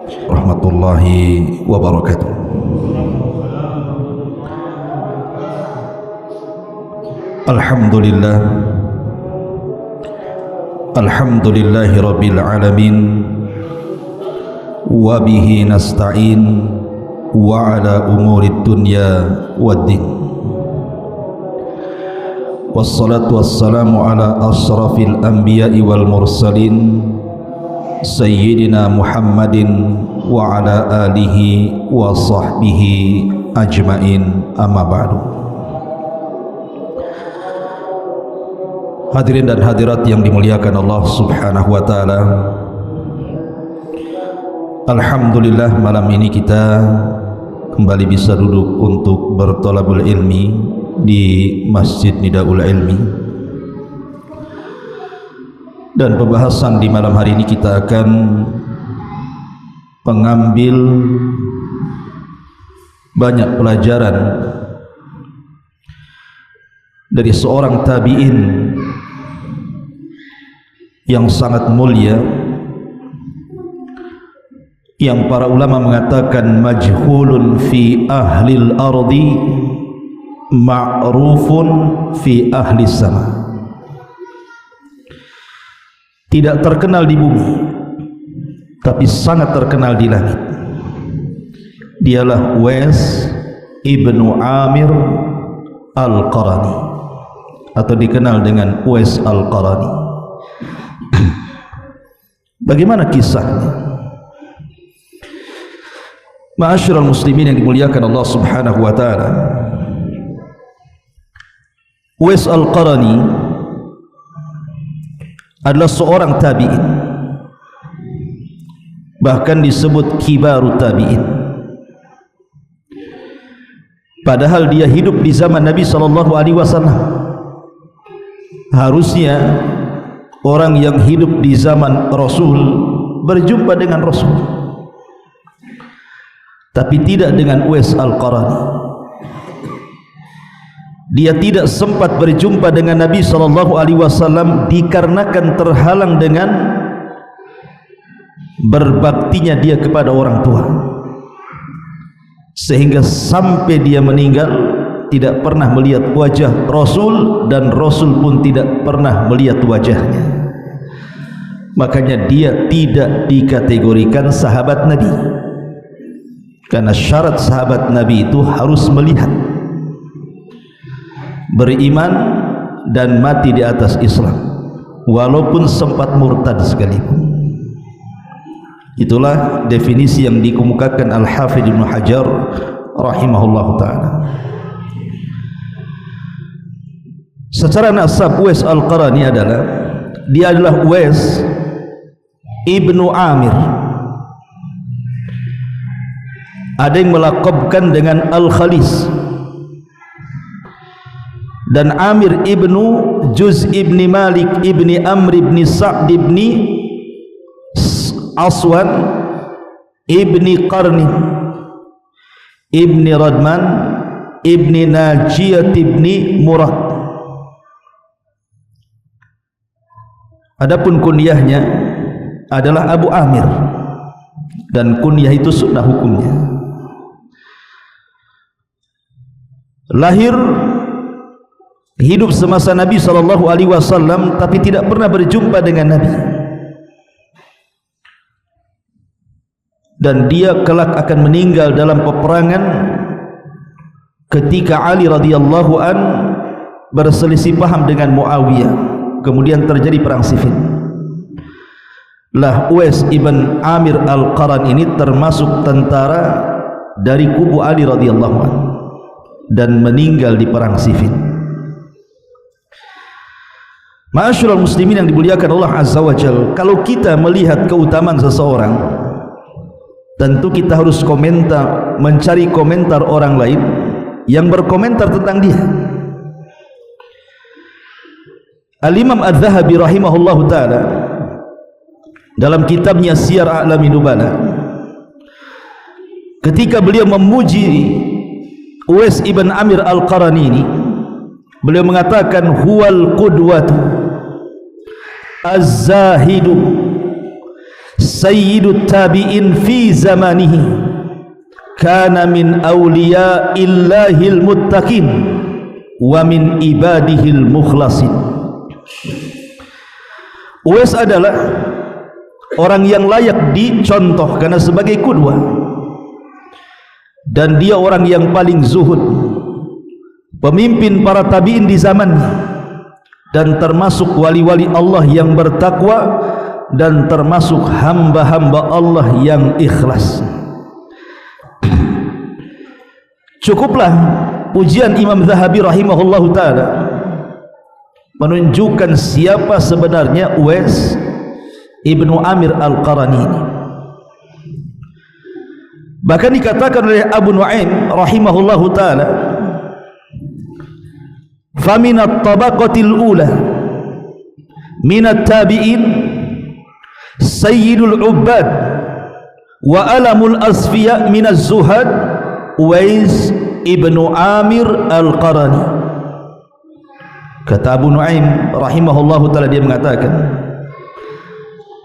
warahmatullahi wabarakatuh. Alhamdulillah, alhamdulillahi rabbil alamin, wa bihi nasta'in wa ala umuri dunya waddin. Wassalatu wassalamu ala asrafil anbiya'i wal mursalin Sayyidina Muhammadin wa ala alihi wa sahbihi ajmain, amma ba'du. Hadirin dan hadirat yang dimuliakan Allah subhanahu wa ta'ala, alhamdulillah malam ini kita kembali bisa duduk untuk bertolabul ilmi di Masjid Nidaul Ilmi, dan pembahasan di malam hari ini kita akan mengambil banyak pelajaran dari seorang tabi'in yang sangat mulia, yang para ulama mengatakan majhulun fi ahlil ardi ma'rufun fi ahli sama. Tidak terkenal di bumi tapi sangat terkenal di langit. Dialah Uwais ibnu Amir al-Qarani, atau dikenal dengan Uwais al-Qarani. Bagaimana kisahnya? Ma'asyiral muslimin yang dimuliakan Allah subhanahu wa ta'ala, Uwais al-Qarani adalah seorang tabi'in, bahkan disebut kibaru tabi'in, padahal dia hidup di zaman Nabi SAW. Harusnya orang yang hidup di zaman Rasul berjumpa dengan Rasul, tapi tidak dengan Uwais al-Qarani. Dia tidak sempat berjumpa dengan Nabi SAW dikarenakan terhalang dengan berbaktinya dia kepada orang tua, sehingga sampai dia meninggal tidak pernah melihat wajah Rasul, dan Rasul pun tidak pernah melihat wajahnya. Makanya dia tidak dikategorikan sahabat Nabi, karena syarat sahabat Nabi itu harus melihat, beriman dan mati di atas Islam walaupun sempat murtad sekalipun. Itulah definisi yang dikemukakan Al-Hafidh Ibnu Hajar rahimahullah ta'ala. Secara nasab Uwais al-Qarani dia adalah Uwais ibnu Amir. Ada yang melaqabkan dengan Al-Khalis, dan Amir ibnu Juz ibni Malik ibni Amr ibni Sa'd ibni Aswan ibni Qarni ibni Radman ibni Najiyat ibni Murad. Adapun kunyahnya adalah Abu Amir, dan kunyah itu sunnah hukumnya. Lahir hidup semasa Nabi SAW, tapi tidak pernah berjumpa dengan Nabi, dan dia kelak akan meninggal dalam peperangan ketika Ali radhiyallahu an berselisih paham dengan Muawiyah, kemudian terjadi perang Siffin. Lah Uwais ibn Amir al-Qarani ini termasuk tentara dari kubu Ali radhiyallahu an dan meninggal di perang Siffin. Ma'asyiral muslimin yang dimuliakan Allah Azza wa Jalla, kalau kita melihat keutamaan seseorang, tentu kita harus komentar, mencari komentar orang lain yang berkomentar tentang dia. Al-Imam Adz-Dzahabi rahimahullahu ta'ala dalam kitabnya Siyar A'lamin Nubala, ketika beliau memuji Uwais ibn Amir al-Qarani ini, beliau mengatakan huwal qudwatu az-zahidu sayyidut tabi'in fi zamanihi, kana min awliya'illahil muttaqin wa min ibadihil mukhlasin. Uwais adalah orang yang layak dicontoh karena sebagai qudwah, dan dia orang yang paling zuhud, pemimpin para tabi'in di zamannya, dan termasuk wali-wali Allah yang bertakwa, dan termasuk hamba-hamba Allah yang ikhlas. Cukuplah pujian Imam Zahabi rahimahullahu ta'ala menunjukkan siapa sebenarnya Uwais ibnu Amir al-Qarani ini. Bahkan dikatakan oleh Abu Nu'aim rahimahullahu ta'ala, faminat tabaqatil ula minat tabi'in sayyidul ubbad wa alamul asfiya minaz zuhad Uwais ibnu Amir al-Qarani. Kata Abu Nu'aim rahimahullahu ta'ala, dia mengatakan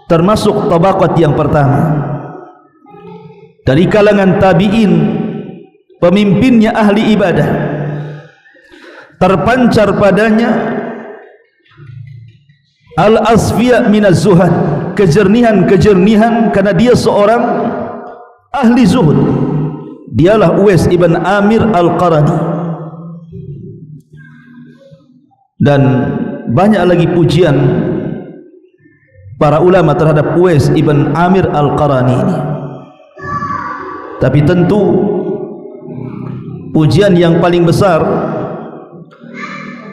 termasuk tabaqat yang pertama dari kalangan tabi'in, pemimpinnya ahli ibadah, terpancar padanya al-asfiya minaz zuhad, kejernihan-kejernihan, karena dia seorang ahli zuhud. Dialah Uwais ibn Amir al-Qarani. Dan banyak lagi pujian para ulama terhadap Uwais ibn Amir al-Qarani ini. Tapi tentu pujian yang paling besar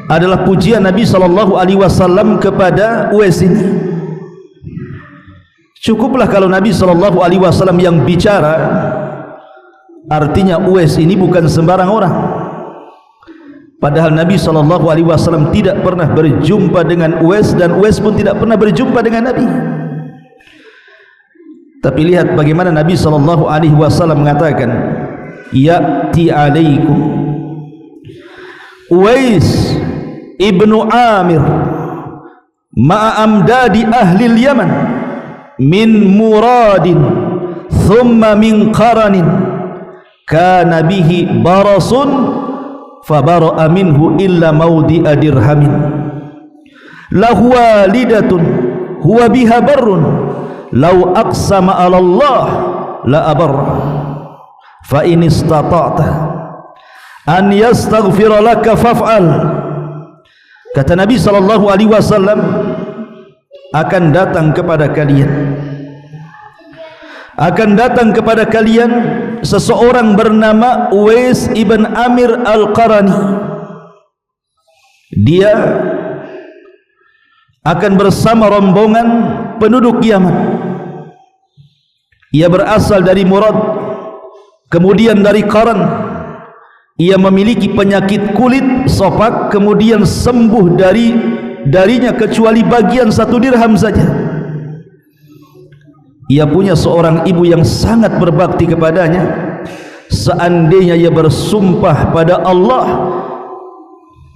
adalah pujian Nabi SAW kepada Uwais ini. Cukuplah kalau Nabi SAW yang bicara, artinya Uwais ini bukan sembarang orang. Padahal Nabi SAW tidak pernah berjumpa dengan Uwais, dan Uwais pun tidak pernah berjumpa dengan Nabi. Tapi lihat bagaimana Nabi SAW mengatakan, ya'ti alaikum Uwais ibnu Amir ma'amdadi ahlil Yaman min muradin thumma min qaranin kana bihi barasun fabara'a minhu illa mawdi'a dirhamin lahu walidatun huwa biha barrun law aqsama 'ala Allah la abarra fa in istata'ta an yastaghfira laka faf'al. Kata Nabi SAW, akan datang kepada kalian seseorang bernama Uwais ibn Amir al-Qarani. Dia akan bersama rombongan penduduk Yaman. Ia berasal dari Murad, kemudian dari Qaran. Ia memiliki penyakit kulit sopak, kemudian sembuh darinya kecuali bagian 1 dirham saja. Ia punya seorang ibu yang sangat berbakti kepadanya. Seandainya ia bersumpah pada Allah,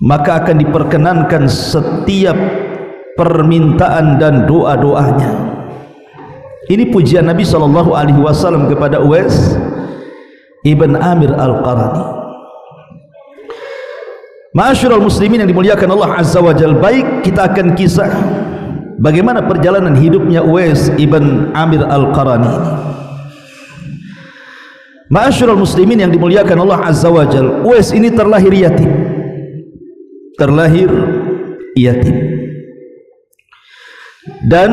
maka akan diperkenankan setiap permintaan dan doa-doanya. Ini pujian Nabi SAW kepada Uwais ibn Amir al-Qarani. Ma'asyiral muslimin yang dimuliakan Allah Azza wa Jalla, baik kita akan kisah bagaimana perjalanan hidupnya Uwais ibn Amir al-Qarani ini. Ma'asyiral muslimin yang dimuliakan Allah Azza wa Jalla, Uwais ini terlahir yatim dan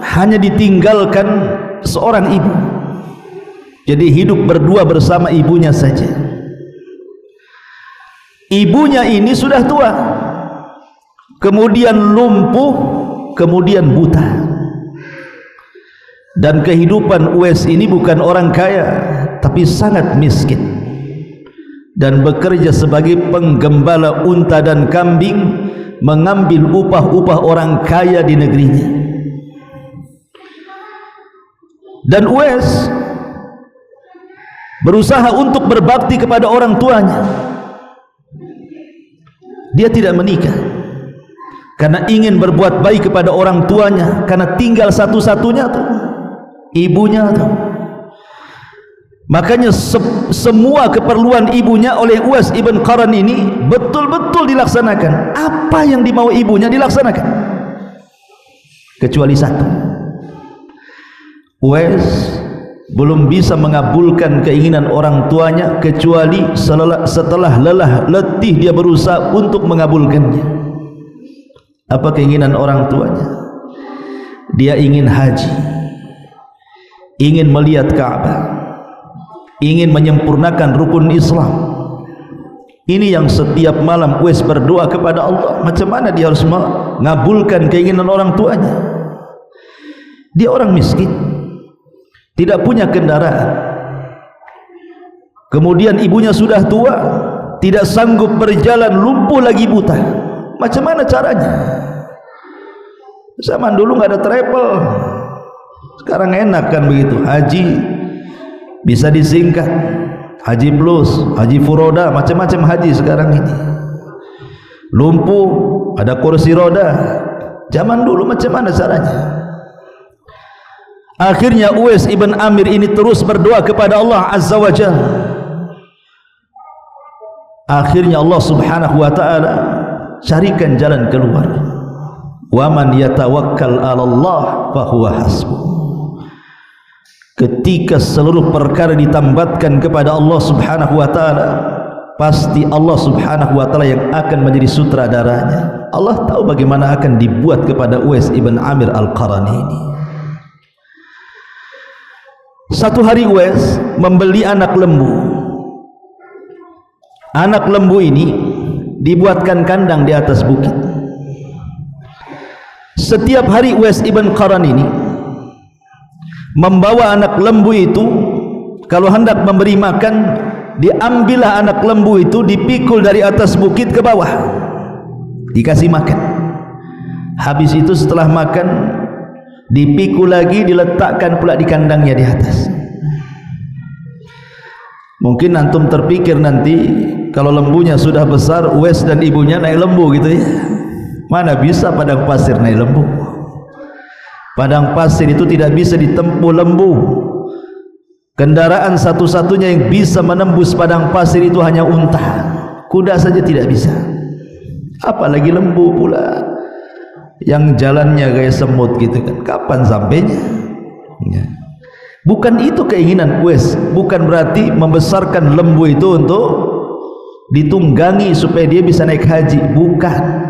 hanya ditinggalkan seorang ibu. Jadi hidup berdua bersama ibunya saja. Ibunya ini sudah tua, kemudian lumpuh, kemudian buta. Dan kehidupan Uwais ini bukan orang kaya, tapi sangat miskin, dan bekerja sebagai penggembala unta dan kambing, mengambil upah-upah orang kaya di negerinya. Dan Uwais berusaha untuk berbakti kepada orang tuanya. Dia tidak menikah karena ingin berbuat baik kepada orang tuanya, karena tinggal satu-satunya tuh. ibunya tuh. Makanya semua keperluan ibunya oleh Uwais ibn Qaran ini betul-betul dilaksanakan. Apa yang dimau ibunya dilaksanakan, kecuali satu. Uwais belum bisa mengabulkan keinginan orang tuanya kecuali setelah lelah letih dia berusaha untuk mengabulkannya. Apa keinginan orang tuanya? Dia ingin haji, ingin melihat Ka'bah, ingin menyempurnakan rukun Islam. Ini yang setiap malam Uwais berdoa kepada Allah. Macam mana dia harus mengabulkan keinginan orang tuanya? Dia orang miskin, tidak punya kendaraan, kemudian ibunya sudah tua, tidak sanggup berjalan, lumpuh lagi, buta. Macam mana caranya? Zaman dulu nggak ada travel, sekarang enak kan begitu. Haji bisa disingkat, haji plus, haji furoda, macam-macam haji sekarang ini. Lumpuh ada kursi roda. Zaman dulu macam mana caranya? Akhirnya Uwais ibn Amir ini terus berdoa kepada Allah Azza wa Jalla. Akhirnya Allah Subhanahu wa taala carikan jalan keluar. Wa man yatawakkal 'ala Allah fa huwa hasbuh. Ketika seluruh perkara ditambatkan kepada Allah Subhanahu wa taala, pasti Allah Subhanahu wa taala yang akan menjadi sutradaranya. Allah tahu bagaimana akan dibuat kepada Uwais ibn Amir al-Qarani ini. Satu hari Uwais membeli anak lembu. Anak lembu ini dibuatkan kandang di atas bukit. Setiap hari Uwais ibn Qaran ini membawa anak lembu itu. Kalau hendak memberi makan, diambillah anak lembu itu, dipikul dari atas bukit ke bawah, dikasih makan. Habis itu setelah makan, dipikul lagi, diletakkan pula di kandangnya di atas. Mungkin antum terpikir nanti kalau lembunya sudah besar, Uwais dan ibunya naik lembu gitu ya. Mana bisa padang pasir naik lembu? Padang pasir itu tidak bisa ditempuh lembu. Kendaraan satu-satunya yang bisa menembus padang pasir itu hanya unta. Kuda saja tidak bisa, apalagi lembu pula yang jalannya kayak semut gitu kan. Kapan sampainya? Ya. Bukan itu keinginan Uwais. Bukan berarti membesarkan lembu itu untuk ditunggangi supaya dia bisa naik haji, bukan.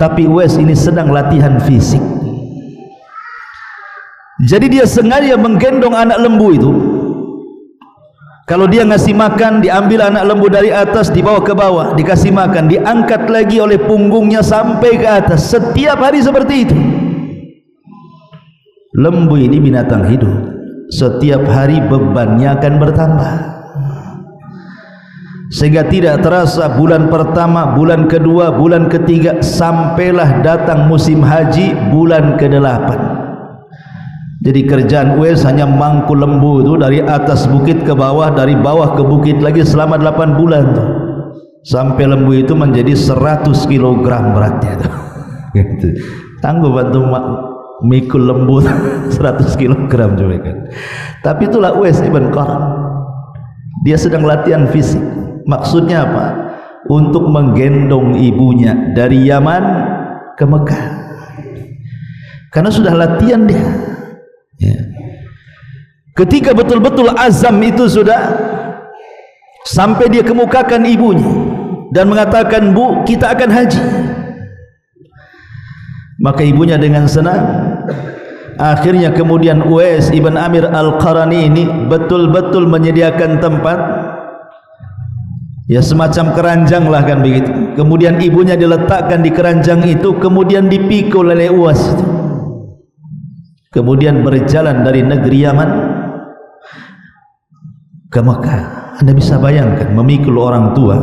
Tapi Uwais ini sedang latihan fisik. Jadi dia sengaja menggendong anak lembu itu. Kalau dia ngasih makan, diambil anak lembu dari atas, dibawa ke bawah, dikasih makan, diangkat lagi oleh punggungnya sampai ke atas. Setiap hari seperti itu. Lembu ini binatang hidup. Setiap hari bebannya akan bertambah, sehingga tidak terasa bulan pertama, bulan kedua, bulan ketiga, sampailah datang musim haji bulan ke-8. Jadi kerjaan Uwais hanya mangkul lembu itu dari atas bukit ke bawah, dari bawah ke bukit lagi selama 8 bulan tuh. Sampai lembu itu menjadi 100 kg beratnya tuh. Gitu. Tangguh bantu mikul lembu 100 kg juga kan. Tapi itulah Uwais ibn Qaran. Dia sedang latihan fisik. Maksudnya apa? Untuk menggendong ibunya dari Yaman ke Mekah. Karena sudah latihan dia. Ya. Ketika betul-betul azam itu sudah sampai, dia kemukakan ibunya dan mengatakan, "Bu, kita akan haji." Maka ibunya dengan senang. Akhirnya kemudian Uwais ibn Amir al-Qarani ini betul-betul menyediakan tempat, ya semacam keranjang lah kan begitu. Kemudian ibunya diletakkan di keranjang itu, kemudian dipikul oleh Uwais itu. Kemudian berjalan dari negeri Yaman ke Mekah. Anda bisa bayangkan memikul orang tua.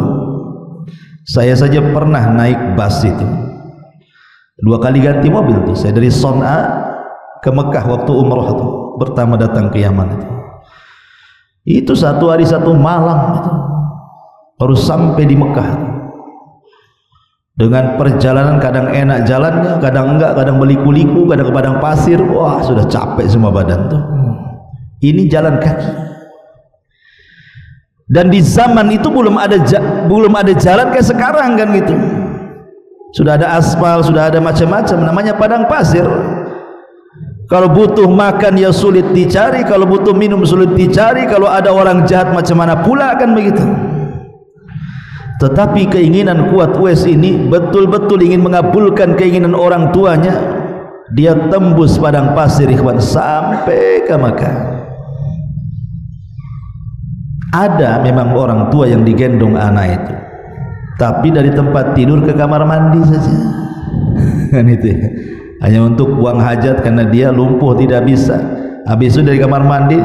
Saya saja pernah naik bus itu 2 kali ganti mobil tuh. Saya dari Son'a ke Mekah waktu umrah itu, pertama datang ke Yaman itu 1 hari 1 malam itu, baru sampai di Mekah. dengan perjalanan kadang enak jalannya, kadang enggak, kadang beliku-liku, kadang ke padang pasir. Wah, sudah capek semua badan tuh. Ini jalan kaki. Dan di zaman itu belum ada jalan kayak sekarang kan gitu. Sudah ada aspal, sudah ada macam-macam, namanya padang pasir. Kalau butuh makan ya sulit dicari, kalau butuh minum sulit dicari, kalau ada orang jahat macam mana pula kan begitu. Tetapi keinginan kuat Uwais ini betul-betul ingin mengabulkan keinginan orang tuanya. Dia tembus padang pasir ikhwan sampai ke Makkah. Ada memang orang tua yang digendong anak itu, tapi dari tempat tidur ke kamar mandi saja kan itu ya. Hanya untuk buang hajat karena dia lumpuh tidak bisa. Habis itu dari kamar mandi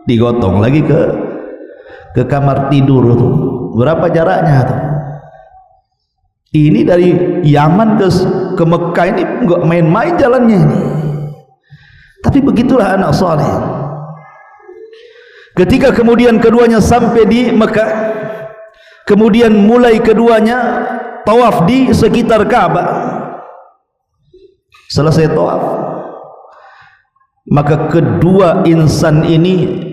digotong lagi ke kamar tidur tuh. Berapa jaraknya tuh? Ini dari Yaman ke Mekah ini enggak main-main jalannya ini. Tapi begitulah anak saleh. Ketika kemudian keduanya sampai di Mekah, kemudian mulai keduanya tawaf di sekitar Ka'bah. Selesai tawaf, maka kedua insan ini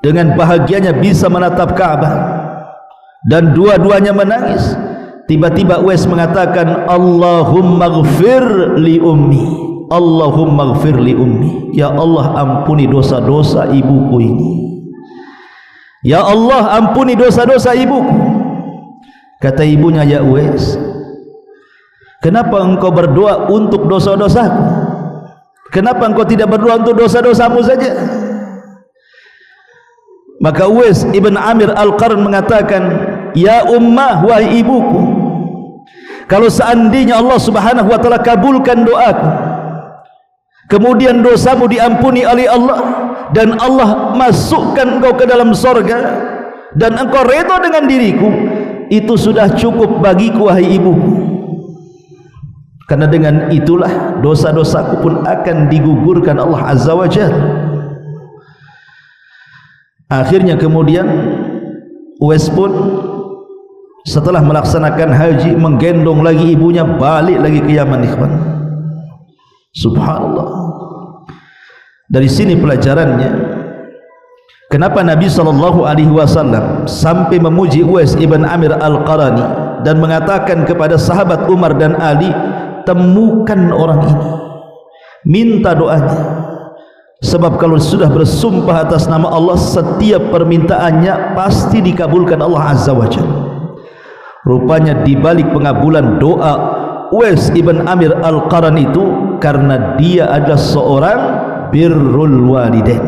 dengan bahagianya bisa menatap Ka'bah dan dua-duanya menangis. Tiba-tiba Uwais mengatakan, Allahumma ghfir li ummi, Allahumma ghfir li ummi, ya Allah ampuni dosa-dosa ibuku ini, ya Allah ampuni dosa-dosa ibuku. Kata ibunya, ya Uwais, kenapa engkau berdoa untuk dosa-dosaku? Kenapa engkau tidak berdoa untuk dosa-dosamu saja? Maka Uwais ibn Amir Al-Qarn mengatakan, ya ummah, wahai ibuku, kalau seandainya Allah subhanahu wa ta'ala kabulkan doaku, kemudian dosamu diampuni oleh Allah, dan Allah masukkan engkau ke dalam sorga, dan engkau redha dengan diriku, itu sudah cukup bagiku wahai ibuku. Karena dengan itulah dosa-dosaku pun akan digugurkan Allah Azza wa Jalla. Akhirnya kemudian Uwais pun setelah melaksanakan haji menggendong lagi ibunya balik lagi ke Yaman ikhwan. Subhanallah. Dari sini pelajarannya, kenapa Nabi SAW sampai memuji Uwais ibn Amir Al-Qarani dan mengatakan kepada sahabat Umar dan Ali, temukan orang ini, minta doanya, sebab kalau sudah bersumpah atas nama Allah, setiap permintaannya pasti dikabulkan Allah Azza wa Jalla. Rupanya di balik pengabulan doa Uwais ibn Amir Al-Qarani itu karena dia adalah seorang birrul walidain.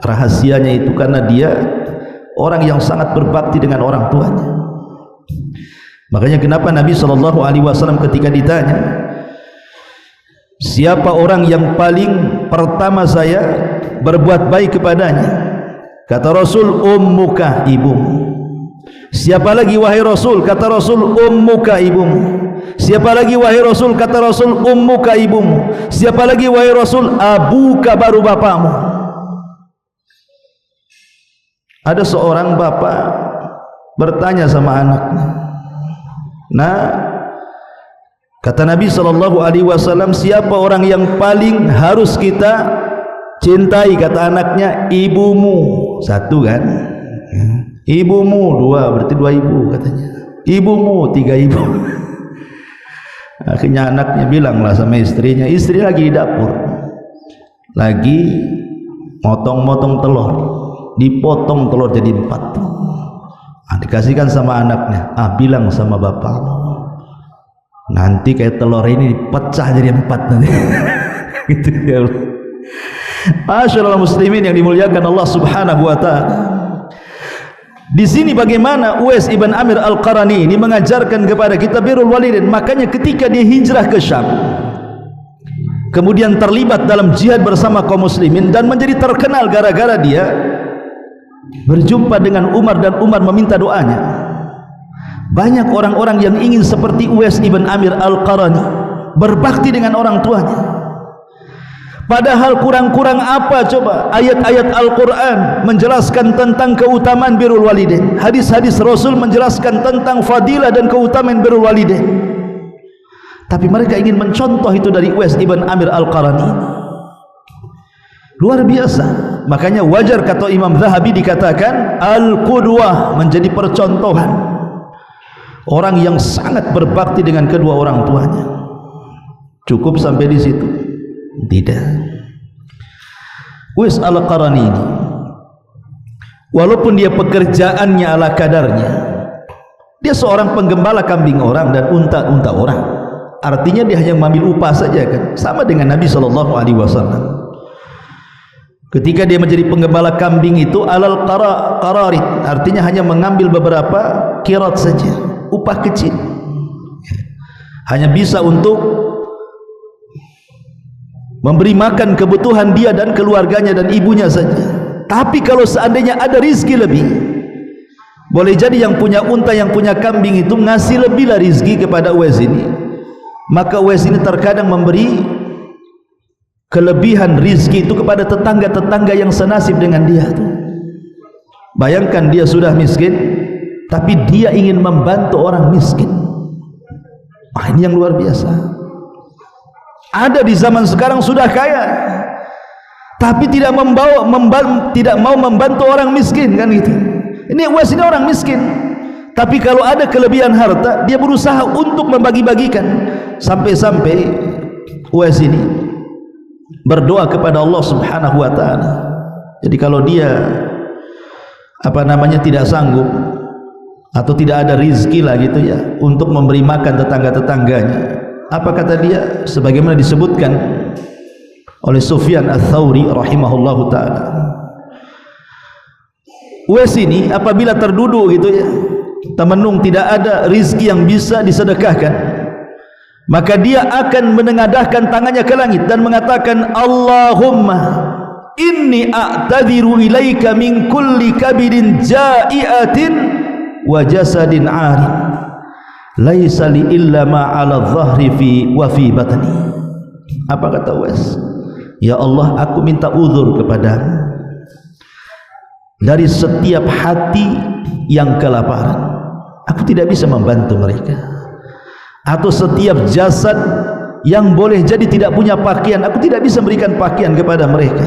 Rahasianya itu karena dia orang yang sangat berbakti dengan orang tuanya. Makanya kenapa Nabi SAW ketika ditanya, siapa orang yang paling pertama saya berbuat baik kepadanya, kata Rasul, ummuka, ibumu. Siapa lagi wahai Rasul? Kata Rasul, ummuka, ibumu. Siapa lagi wahai Rasul? Kata Rasul, ummuka, ibumu. Siapa lagi wahai Rasul? Abuka, baru bapamu. Ada seorang bapak bertanya sama anaknya, nah, kata Nabi SAW, siapa orang yang paling harus kita cintai? Kata anaknya, ibumu. Satu kan, ibumu. Dua, berarti dua ibu katanya. Ibumu, tiga ibu. Akhirnya anaknya bilanglah sama istrinya, istri lagi di dapur, lagi motong-motong telur, dipotong telur jadi 4. Dikasihkan sama anaknya, bilang sama bapak, nanti kayak telur ini pecah jadi 4 nanti. Gitu ya Allah. Masyaallah muslimin yang dimuliakan Allah Subhanahu wa taala. Di sini bagaimana Uwais ibn Amir Al-Qarani ini mengajarkan kepada kita birrul walidain. Makanya ketika dia hijrah ke Syam, kemudian terlibat dalam jihad bersama kaum muslimin dan menjadi terkenal gara-gara dia berjumpa dengan Umar dan Umar meminta doanya. Banyak orang-orang yang ingin seperti Uwais ibn Amir Al-Qarani, berbakti dengan orang tuanya. Padahal kurang-kurang apa coba ayat-ayat Al-Quran menjelaskan tentang keutamaan birrul walidain, hadis-hadis Rasul menjelaskan tentang fadilah dan keutamaan birrul walidain, tapi mereka ingin mencontoh itu dari Uwais ibn Amir Al-Qarani. Luar biasa. Makanya wajar kata Imam Zahabi dikatakan Al-Qudwah, menjadi percontohan orang yang sangat berbakti dengan kedua orang tuanya. Cukup sampai di situ? Tidak. Uwais Al-Qarani ini, walaupun dia pekerjaannya ala kadarnya, dia seorang penggembala kambing orang dan unta-unta orang. Artinya dia hanya mengambil upah saja kan, sama dengan Nabi SAW. Ketika dia menjadi penggembala kambing itu alal qararit, artinya hanya mengambil beberapa qirat saja, upah kecil, hanya bisa untuk memberi makan kebutuhan dia dan keluarganya dan ibunya saja. Tapi kalau seandainya ada rizki lebih, boleh jadi yang punya unta, yang punya kambing itu ngasih lebihlah rizki kepada Uwais ini. Maka Uwais ini terkadang memberi kelebihan rizki itu kepada tetangga-tetangga yang senasib dengan dia. Bayangkan dia sudah miskin, tapi dia ingin membantu orang miskin. Ini yang luar biasa. Ada di zaman sekarang sudah kaya, tapi tidak mau membantu orang miskin, kan gitu. Ini Uwais ini orang miskin, tapi kalau ada kelebihan harta, dia berusaha untuk membagi-bagikan. Sampai-sampai Uwais ini berdoa kepada Allah Subhanahu wa taala. Jadi kalau dia tidak sanggup atau tidak ada rizki lah gitu ya untuk memberi makan tetangga-tetangganya, apa kata dia? Sebagaimana disebutkan oleh Sufyan Ats-Tsauri rahimahullahu taala, Uwais ini apabila terduduk gitu ya, temenung, tidak ada rizki yang bisa disedekahkan, maka dia akan menengadahkan tangannya ke langit dan mengatakan, Allahumma inni a'tadhiru ilaika min kulli kabidin ja'iatin wa jasadin 'arin laisa li illa ma 'ala dhahri fi wa fi batni. Apa kata Uwais? Ya Allah, aku minta uzur kepadamu dari setiap hati yang kelaparan, aku tidak bisa membantu mereka, atau setiap jasad yang boleh jadi tidak punya pakaian, aku tidak bisa memberikan pakaian kepada mereka,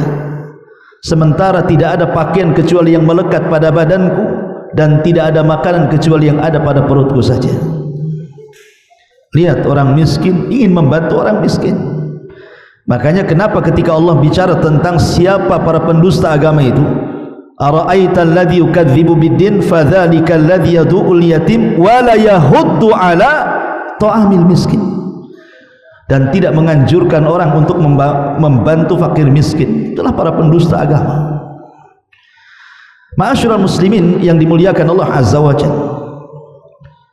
sementara tidak ada pakaian kecuali yang melekat pada badanku, dan tidak ada makanan kecuali yang ada pada perutku saja. Lihat, orang miskin ingin membantu orang miskin. Makanya kenapa ketika Allah bicara tentang siapa para pendusta agama itu, ara'aita alladhi yukadzibu biddin fadzalika alladhi yad'ul yatim wa la yahuddu ala ta'amil miskin, dan tidak menganjurkan orang untuk membantu fakir miskin, itulah para pendusta agama. Ma'asyiral muslimin yang dimuliakan Allah Azza wa Jalla,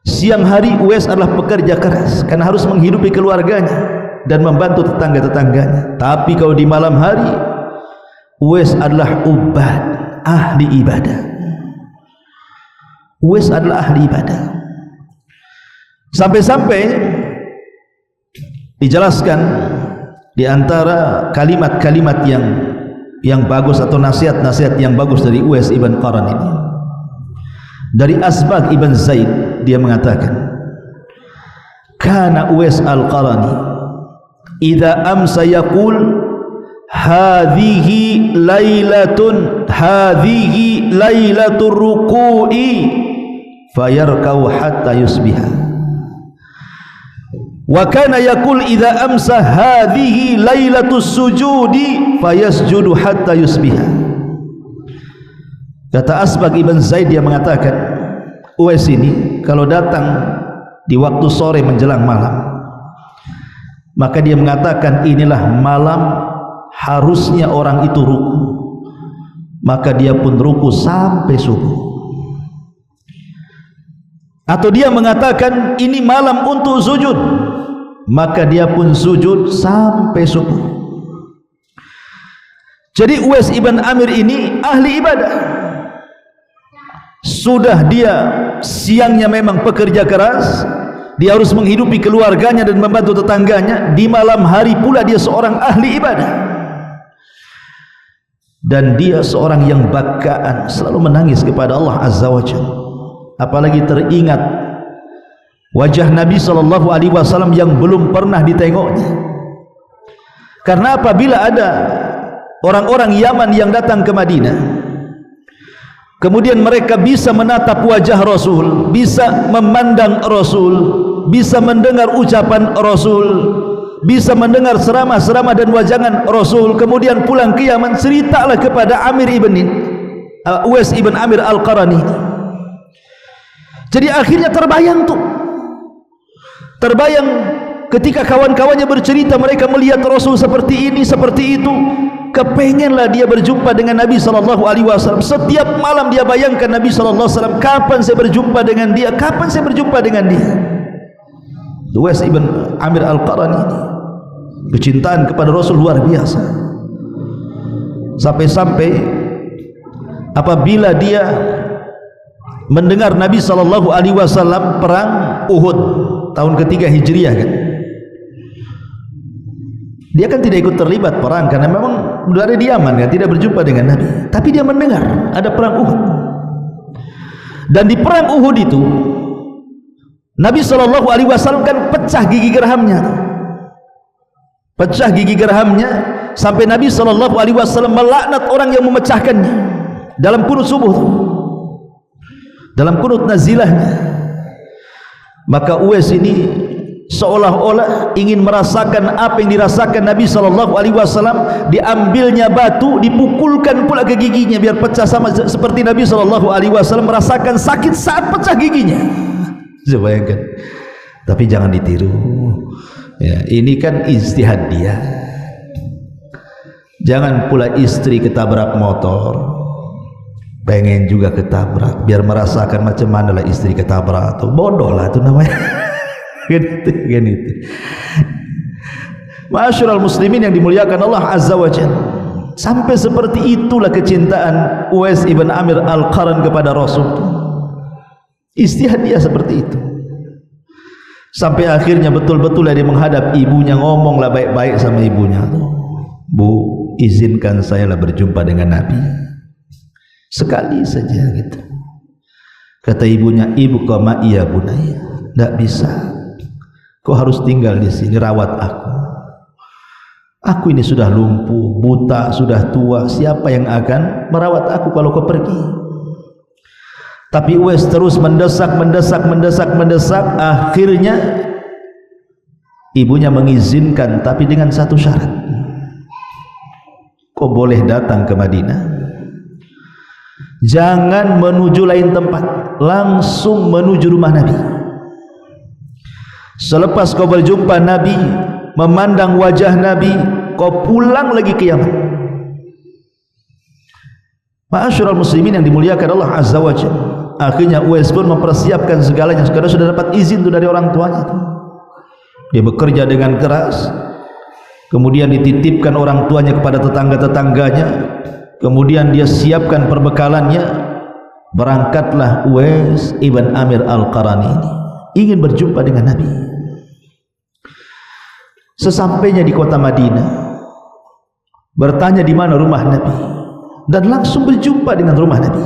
siang hari Uwais adalah pekerja keras karena harus menghidupi keluarganya dan membantu tetangga-tetangganya. Tapi kalau di malam hari, Uwais adalah ubad, ahli ibadah. Uwais adalah ahli ibadah. Sampai-sampai dijelaskan di antara kalimat-kalimat yang bagus atau nasihat-nasihat yang bagus dari Uwais ibn Qarani ini, dari Asbagh ibn Zaid, dia mengatakan, kana Uwais al-Qarani idza amsa yaqul hadhihi lailatur ruku'i fayarkau hatta yusbiha, wa kana yaqul idza amsa hadhihi lailatus sujudi fayasjudu hatta yusbiha. Kata Asbagh ibn Zaid, dia mengatakan, Uwais ini kalau datang di waktu sore menjelang malam, maka dia mengatakan inilah malam harusnya orang itu ruku, maka dia pun ruku sampai subuh. Atau dia mengatakan ini malam untuk sujud, maka dia pun sujud sampai subuh. Jadi Uwais ibn Amir ini ahli ibadah. Sudah dia siangnya memang pekerja keras, dia harus menghidupi keluarganya dan membantu tetangganya. Di malam hari pula dia seorang ahli ibadah. dan dia seorang yang bakaan, selalu menangis kepada Allah Azza wa Jalla. Apalagi teringat wajah Nabi SAW yang belum pernah ditengoknya. Karena apabila ada orang-orang Yaman yang datang ke Madinah, kemudian mereka bisa menatap wajah Rasul, bisa memandang Rasul, bisa mendengar ucapan Rasul, bisa mendengar ceramah-ceramah dan wajangan Rasul, kemudian pulang ke Yaman, ceritalah kepada Uwais ibn Amir Al-Qarani. Jadi akhirnya terbayang ketika kawan-kawannya bercerita, mereka melihat Rasul seperti ini, seperti itu. Kepengenlah dia berjumpa dengan Nabi SAW. Setiap malam dia bayangkan Nabi SAW, kapan saya berjumpa dengan dia, kapan saya berjumpa dengan dia. Uwais ibn Amir Al-Qarani ini kecintaan kepada Rasul luar biasa, sampai-sampai apabila dia mendengar Nabi SAW perang Uhud tahun ketiga Hijriah kan, dia kan tidak ikut terlibat perang karena memang dari di Yaman kan, tidak berjumpa dengan Nabi, tapi dia mendengar ada perang Uhud. Dan di perang Uhud itu Nabi SAW kan pecah gigi gerhamnya, sampai Nabi SAW melaknat orang yang memecahkannya dalam kunut subuh, dalam kunut nazilahnya. Maka Uwais ini seolah-olah ingin merasakan apa yang dirasakan Nabi SAW. Diambilnya batu, dipukulkan pula ke giginya biar pecah, sama seperti Nabi SAW merasakan sakit saat pecah giginya. Coba bayangkan. Tapi jangan ditiru ya, ini kan ijtihad dia. Jangan pula istri ketabrak motor pengen juga ketabrak biar merasakan macam mana lah istri ketabrak, tuh bodoh lah itu namanya. gitu. Ma'asyiral muslimin yang dimuliakan Allah Azza wa Jalla, sampai seperti itulah kecintaan Uwais ibn Amir Al-Qarani kepada Rasul. Istihad dia seperti itu, sampai akhirnya betul-betul dia menghadap ibunya, ngomonglah baik-baik sama ibunya, Bu, izinkan saya lah berjumpa dengan Nabi sekali saja gitu. Kata ibunya, ibu kau ma iya bunaya, tidak bisa, kau harus tinggal di sini rawat aku ini sudah lumpuh, buta, sudah tua, siapa yang akan merawat aku kalau kau pergi? Tapi Uwais terus mendesak. Akhirnya ibunya mengizinkan, tapi dengan satu syarat, kau boleh datang ke Madinah, jangan menuju lain tempat, langsung menuju rumah Nabi. Selepas kau berjumpa Nabi, memandang wajah Nabi, kau pulang lagi ke Yaman. Ma'asyiral muslimin yang dimuliakan Allah Azza wa Jalla, akhirnya Uwais pun mempersiapkan segalanya karena sudah dapat izin dari orang tuanya. Dia bekerja dengan keras, kemudian dititipkan orang tuanya kepada tetangga-tetangganya, kemudian dia siapkan perbekalannya. Berangkatlah Uwais ibn Amir Al-Qarani ini ingin berjumpa dengan Nabi. Sesampainya di kota Madinah, bertanya di mana rumah Nabi, dan langsung berjumpa dengan rumah Nabi.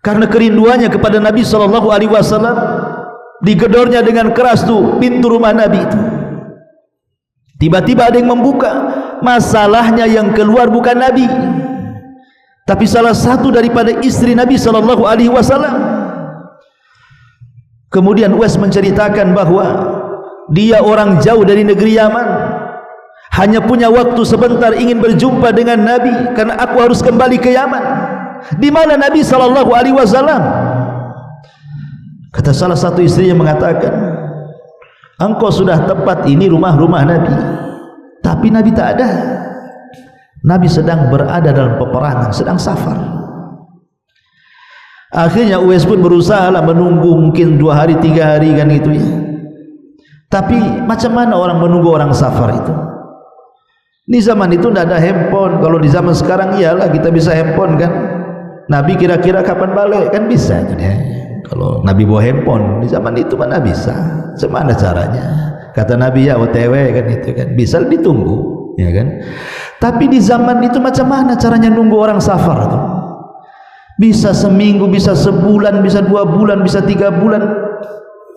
Karena kerinduannya kepada Nabi SAW, digedornya dengan keras tuh pintu rumah Nabi itu. Tiba-tiba ada yang membuka. Masalahnya yang keluar bukan Nabi, tapi salah satu daripada istri Nabi SAW. Kemudian Uwais menceritakan bahwa dia orang jauh dari negeri Yaman, hanya punya waktu sebentar ingin berjumpa dengan Nabi karena aku harus kembali ke Yaman. Di mana Nabi SAW? Kata salah satu istrinya mengatakan, engkau sudah tepat, ini rumah-rumah Nabi, tapi Nabi tak ada. Nabi sedang berada dalam peperangan, sedang safar. Akhirnya Uwais pun berusaha menunggu mungkin 2 hari 3 hari kan itu ya. Tapi macam mana orang menunggu orang safar itu? Di zaman itu tidak ada handphone. Kalau di zaman sekarang iyalah kita bisa handphone kan. Nabi kira-kira kapan balik kan bisa. Kalau Nabi bawa handphone di zaman itu mana bisa? Semana caranya? Kata Nabi ya OTW kan itu kan bisa ditunggu. ya kan? Tapi di zaman itu macam mana caranya nunggu orang safar itu? Bisa seminggu, bisa sebulan, bisa 2 bulan, bisa 3 bulan.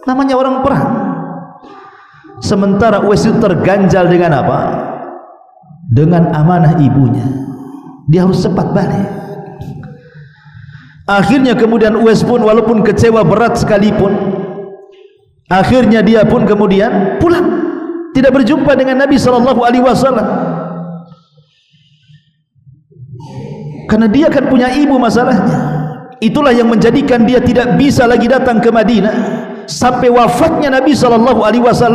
Namanya orang perang. Sementara Uwais itu terganjal dengan apa? Dengan amanah ibunya. Dia harus cepat balik. Akhirnya kemudian Uwais pun walaupun kecewa berat sekalipun, akhirnya dia pun kemudian pulang, tidak berjumpa dengan Nabi SAW. Karena dia kan punya ibu masalahnya. Itulah yang menjadikan dia tidak bisa lagi datang ke Madinah sampai wafatnya Nabi SAW.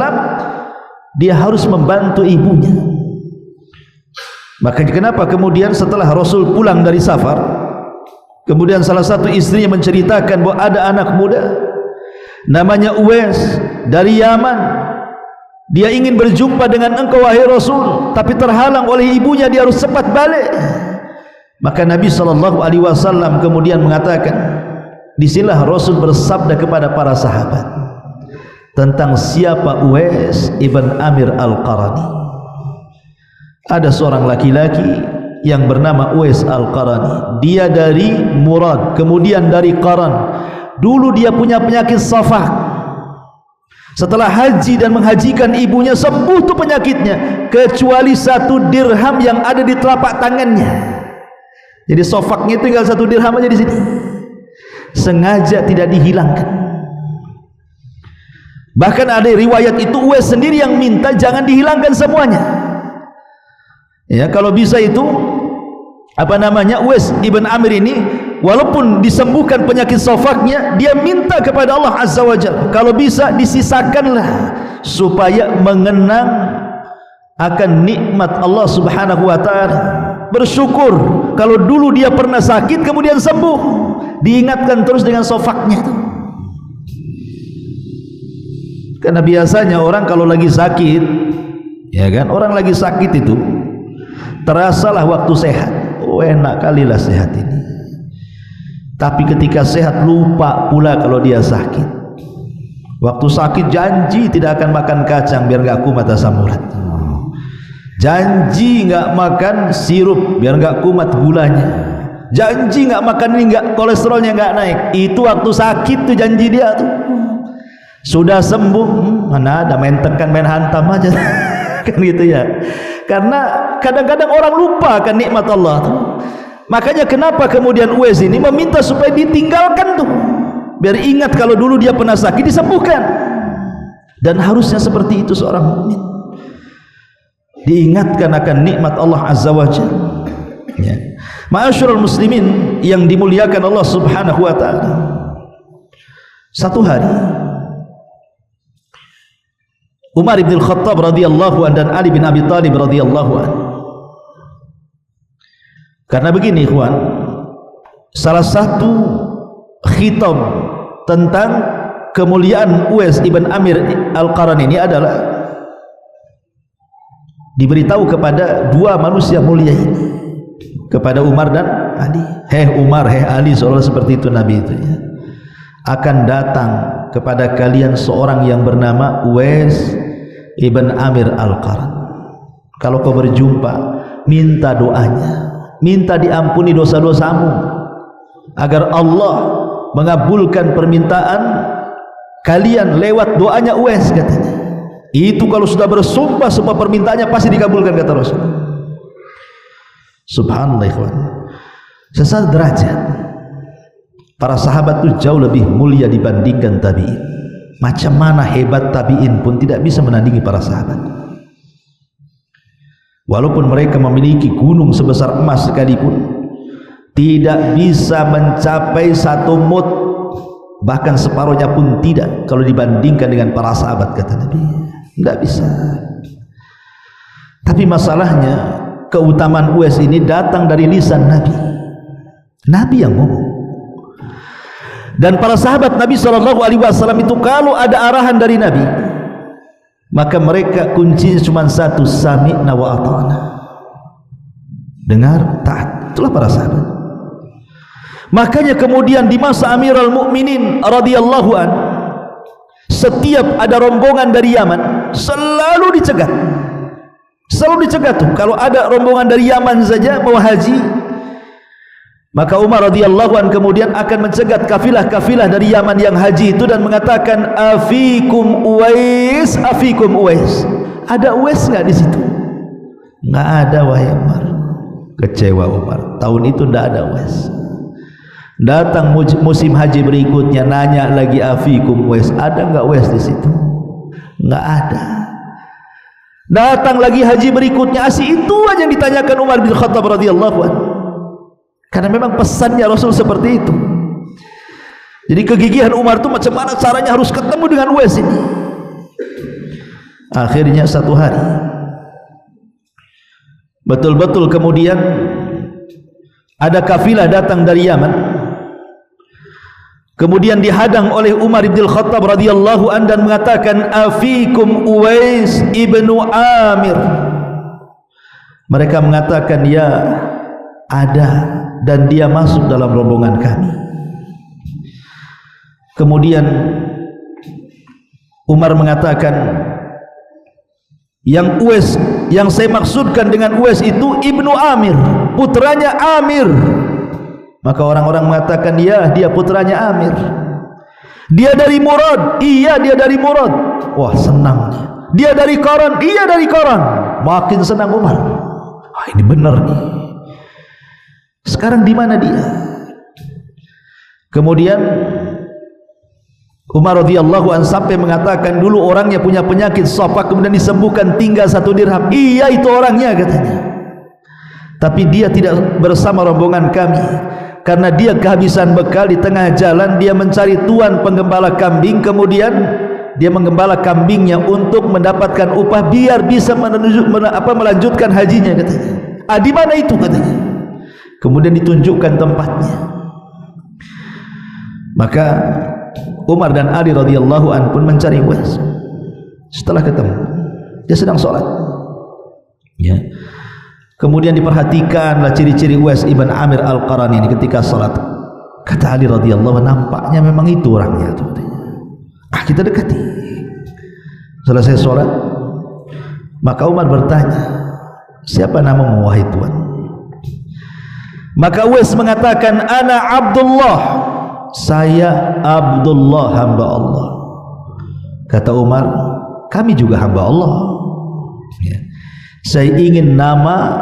Dia harus membantu ibunya. Makanya kenapa kemudian setelah Rasul pulang dari safar, kemudian salah satu istrinya menceritakan bahwa ada anak muda namanya Uwais dari Yaman. Dia ingin berjumpa dengan engkau wahai Rasul, tapi terhalang oleh ibunya, dia harus cepat balik. Maka Nabi SAW kemudian mengatakan, disinilah Rasul bersabda kepada para sahabat tentang siapa Uwais ibn Amir Al-Qarani. Ada seorang laki-laki yang bernama Uwais Al-Qarani. Dia dari Murad, kemudian dari Qaran. Dulu dia punya penyakit safak. Setelah haji dan menghajikan ibunya, sembuh tuh penyakitnya, kecuali 1 dirham yang ada di telapak tangannya. Jadi sofaknya tinggal 1 dirham aja di sini. Sengaja tidak dihilangkan. Bahkan ada riwayat itu Uwais sendiri yang minta jangan dihilangkan semuanya. Ya, kalau bisa itu Uwais ibn Amir ini walaupun disembuhkan penyakit sofaknya, dia minta kepada Allah Azza wa Jalla, kalau bisa disisakanlah supaya mengenang akan nikmat Allah Subhanahu wa taala. Bersyukur kalau dulu dia pernah sakit kemudian sembuh, diingatkan terus dengan sofaknya itu. Karena biasanya orang kalau lagi sakit, ya kan, orang lagi sakit itu terasalah waktu sehat, oh enak kalilah sehat ini. Tapi ketika sehat lupa pula kalau dia sakit. Waktu sakit janji tidak akan makan kacang biar gak kumat asam urat, janji nggak makan sirup biar nggak kumat gulanya, janji nggak makan ini, nggak kolesterolnya nggak naik. Itu waktu sakit tuh janji dia tuh. Sudah sembuh, mana ada, main tekan main hantam aja kan gitu ya. Karena kadang-kadang orang lupa akan nikmat Allah tuh. Makanya kenapa kemudian Uwais ini meminta supaya ditinggalkan tuh, biar ingat kalau dulu dia pernah sakit, disembuhkan. Dan harusnya seperti itu seorang mukmin, diingatkan akan nikmat Allah Azza wa Jalla. Ya. Ma'asyiral muslimin yang dimuliakan Allah Subhanahu wa taala. Satu hari Umar bin Khattab radhiyallahu anhu dan Ali bin Abi Thalib radhiyallahu anhu. Karena begini ikhwan, salah satu khitab tentang kemuliaan Uwais ibn Amir Al-Qarani ini adalah diberitahu kepada 2 manusia mulia ini, kepada Umar dan Ali. Hei Umar, hei Ali, seolah seperti itu Nabi itu ya. Akan datang kepada kalian seorang yang bernama Uwais ibn Amir Al-Qarani. Kalau kau berjumpa, minta doanya, minta diampuni dosa-dosamu, agar Allah mengabulkan permintaan kalian lewat doanya Uwais, katanya. Itu kalau sudah bersumpah semua permintaannya pasti dikabulkan, kata Rasul. Subhanallah ikhwan. Sesuatu derajat para sahabat itu jauh lebih mulia dibandingkan tabi'in. Macam mana hebat tabi'in pun tidak bisa menandingi para sahabat. Walaupun mereka memiliki gunung sebesar emas sekalipun, tidak bisa mencapai 1 mud, bahkan separuhnya pun tidak kalau dibandingkan dengan para sahabat, kata Nabi. Tidak bisa. Tapi masalahnya keutamaan Uwais ini datang dari lisan Nabi. Nabi yang ngomong. Dan para sahabat Nabi SAW itu kalau ada arahan dari Nabi, maka mereka kuncinya cuma satu, sami'na wa ata'na, dengar, taat. Itulah para sahabat. Makanya kemudian di masa Amirul Mukminin radhiyallahu an, setiap ada rombongan dari Yaman selalu dicegat, selalu dicegat tuh. Kalau ada rombongan dari Yaman saja mau haji, maka Umar radhiyallahu an kemudian akan mencegat kafilah-kafilah dari Yaman yang haji itu dan mengatakan, afikum Uwais, afikum Uwais. Ada Uwais nggak di situ? Nggak ada, wahai Umar. Kecewa Umar. Tahun itu nggak ada Uwais. Datang musim haji berikutnya, nanya lagi, afikum Uwais. Ada nggak Uwais di situ? Nggak ada. Datang lagi haji berikutnya, asih itu aja yang ditanyakan Umar bin Khattab radhiyallahu anhu. Karena memang pesannya Rasul seperti itu. Jadi kegigihan Umar itu macam mana caranya harus ketemu dengan Uwais ini. Akhirnya satu hari betul-betul kemudian ada kafilah datang dari Yaman, kemudian dihadang oleh Umar bin Khattab radhiyallahu an dan mengatakan, afikum Uwais ibnu Amir. Mereka mengatakan, ya ada, dan dia masuk dalam rombongan kami. Kemudian Umar mengatakan, yang Uwais, yang saya maksudkan dengan Uwais itu ibnu Amir, putranya Amir. Maka orang-orang mengatakan, ya dia putranya Amir. Dia dari Murad, iya dia dari Murad. Wah, senang dia. Dari Qaran, iya dari Qaran. Makin senang Umar. Wah, ini benar nih. Sekarang di mana dia? Kemudian Umar radhiyallahu an sampai mengatakan, dulu orangnya punya penyakit sopak, kemudian disembuhkan, tinggal 1 dirham. Iya itu orangnya, katanya. Tapi dia tidak bersama rombongan kami karena dia kehabisan bekal. Di tengah jalan dia mencari tuan penggembala kambing, kemudian dia menggembala kambingnya untuk mendapatkan upah biar bisa melanjutkan hajinya, katanya. Di mana itu, katanya. Kemudian ditunjukkan tempatnya. Maka Umar dan Ali radhiyallahu an pun mencari Uwais. Setelah ketemu, dia sedang sholat, ya. Kemudian diperhatikanlah ciri-ciri Uwais ibn Amir al-Qarani ini ketika sholat. Kata Ali radhiyallahu an, nampaknya memang itu orangnya. Kita dekati. Selesai sholat, maka Umar bertanya, siapa namamu wahai tuan? Maka Uwais mengatakan, ana Abdullah, saya Abdullah, hamba Allah. Kata Umar, kami juga hamba Allah, ya. Saya ingin nama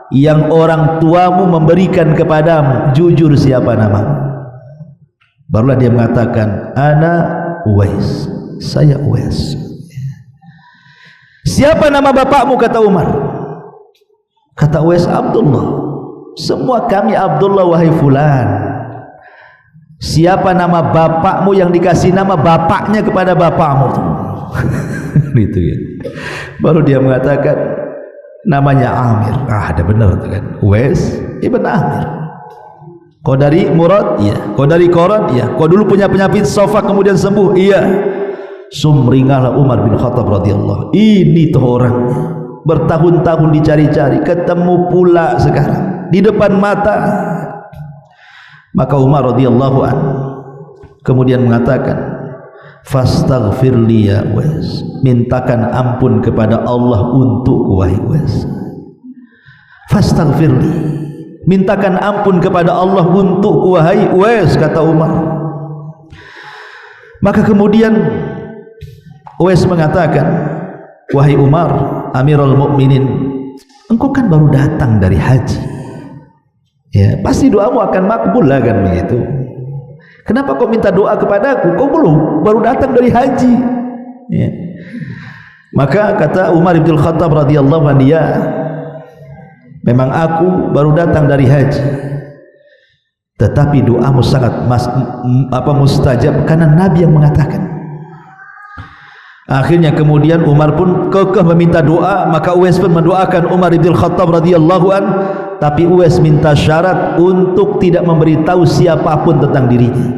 yang orang tuamu memberikan kepadamu. Jujur, siapa nama? Barulah dia mengatakan, ana Uwais, saya Uwais. Siapa nama bapakmu? Kata Umar. Kata Uwais, Abdullah. Semua kami Abdullah wahai fulan. Siapa nama bapakmu yang dikasih nama bapaknya kepada bapakmu? Gitu ya. Baru dia mengatakan namanya Amir. Ada benar itu kan, Uwais ibn Amir. Kau dari Murad? Iya. Kau dari Qaran? Iya. Kau dulu punya penyakit sofa kemudian sembuh? Iya. Sumringahlah Umar bin Khattab radhiyallahu. Ini tuh orangnya. Bertahun-tahun dicari-cari, ketemu pula sekarang di depan mata. Maka Umar radhiyallahu an kemudian mengatakan, fastaghfirli ya Uwais, mintakan ampun kepada Allah untuk wahai Uwais. Fastaghfirli, mintakan ampun kepada Allah untuk wahai Uwais, kata Umar. Maka kemudian Uwais mengatakan, wahai Umar, Amirul Mukminin, engkau kan baru datang dari haji, ya pasti doamu akan makbul lah kan begitu. Kenapa kau minta doa kepadaku? Kau belum, baru datang dari haji, ya. Maka kata Umar bin Khattab radhiyallahu anhu, ya memang aku baru datang dari haji, tetapi doamu sangat mustajab karena Nabi yang mengatakan. Akhirnya kemudian Umar pun kekeh meminta doa, maka Uwais pun mendoakan Umar bin Khattab radhiyallahu an, tapi Uwais minta syarat untuk tidak memberitahu siapapun tentang dirinya.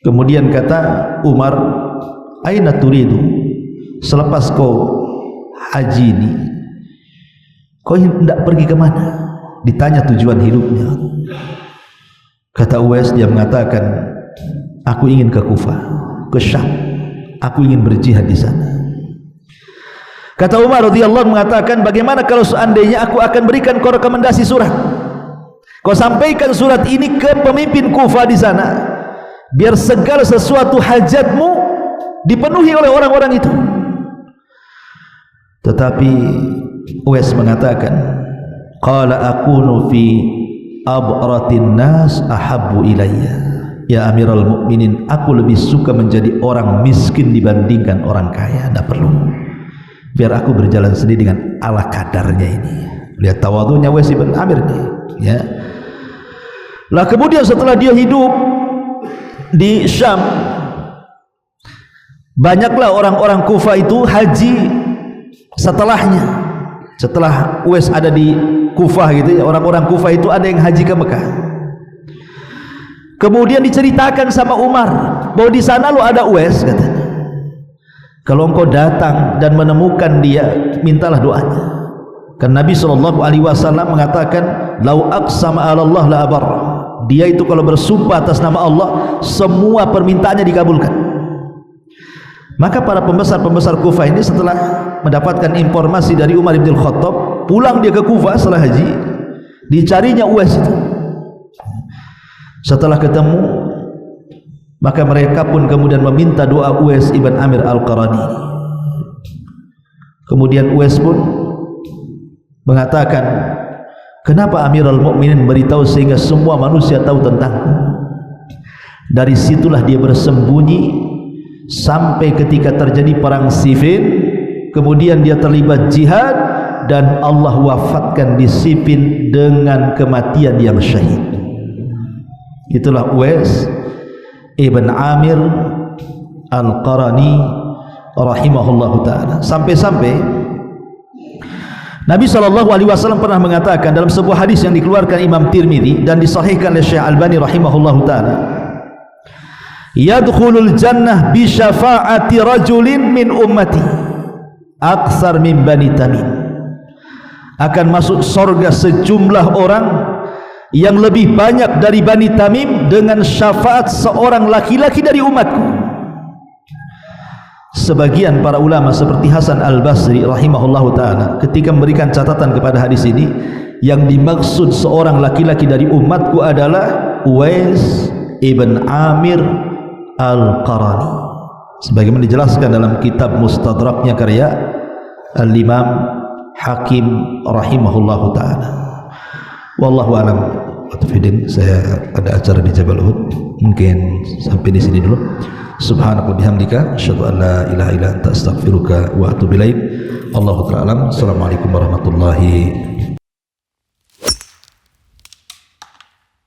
Kemudian kata Umar, aina turidu, selepas kau haji ini kau hendak pergi ke mana? Ditanya tujuan hidupnya. Kata Uwais, dia mengatakan, aku ingin ke Kufah, ke Syam. Aku ingin berjihad di sana. Kata Umar radhiyallahu mengatakan, bagaimana kalau seandainya aku akan berikan kau rekomendasi surat, kau sampaikan surat ini ke pemimpin Kufah di sana, biar segala sesuatu hajatmu dipenuhi oleh orang-orang itu. Tetapi Uwais mengatakan, qala akunu fi abratin nas ahabbu ilayya. Ya Amirul Mukminin, aku lebih suka menjadi orang miskin dibandingkan orang kaya. Tidak perlu, biar aku berjalan sendiri dengan ala kadarnya ini. Lihat tawadhunya Uwais bin Amir nih, ya. Lah kemudian setelah dia hidup di Syam, banyaklah orang-orang Kufah itu haji setelahnya. Setelah Uwais ada di Kufah gitu ya, orang-orang Kufah itu ada yang haji ke Mekah. Kemudian diceritakan sama Umar bahwa di sana lo ada Uwais, katanya. Kalau engkau datang dan menemukan dia, mintalah doanya. Kan Nabi SAW mengatakan, lau aqsama 'ala Allah la abarra. Dia itu kalau bersumpah atas nama Allah, semua permintaannya dikabulkan. Maka para pembesar-pembesar Kufah ini setelah mendapatkan informasi dari Umar bin Khattab, pulang dia ke Kufah setelah haji, dicarinya Uwais itu. Setelah ketemu, maka mereka pun kemudian meminta doa Uwais ibn Amir al-Qarani. Kemudian Uwais pun mengatakan, kenapa Amirul Mukminin beritahu sehingga semua manusia tahu tentangku? Dari situlah dia bersembunyi sampai ketika terjadi perang Siffin. Kemudian dia terlibat jihad dan Allah wafatkan di Siffin dengan kematian yang syahid. Itulah Uwais ibn Amir al-Qarani rahimahullahu ta'ala. Sampai-sampai Nabi SAW pernah mengatakan dalam sebuah hadis yang dikeluarkan Imam Tirmidzi dan disahihkan oleh Syekh Albani rahimahullahu ta'ala, yadkhulul jannah bi syafa'ati rajulin min ummati aksar min Bani Tamim. Akan masuk surga sejumlah orang yang lebih banyak dari Bani Tamim dengan syafaat seorang laki-laki dari umatku. Sebagian para ulama seperti Hasan al-Basri rahimahullahu ta'ala ketika memberikan catatan kepada hadis ini, yang dimaksud seorang laki-laki dari umatku adalah Uwais ibn Amir al-Qarani, sebagaimana dijelaskan dalam kitab Mustadraknya karya Al-Imam Hakim rahimahullahu ta'ala. Wallahu a'lam. Saya ada acara di Jabal Uhud, mungkin sampai di sini dulu. Subhanaka wa bihamdika asyhadu an la ilaha illa anta astaghfiruka wa atubu ilaik. Allahu ta'ala alam. Assalamualaikum warahmatullahi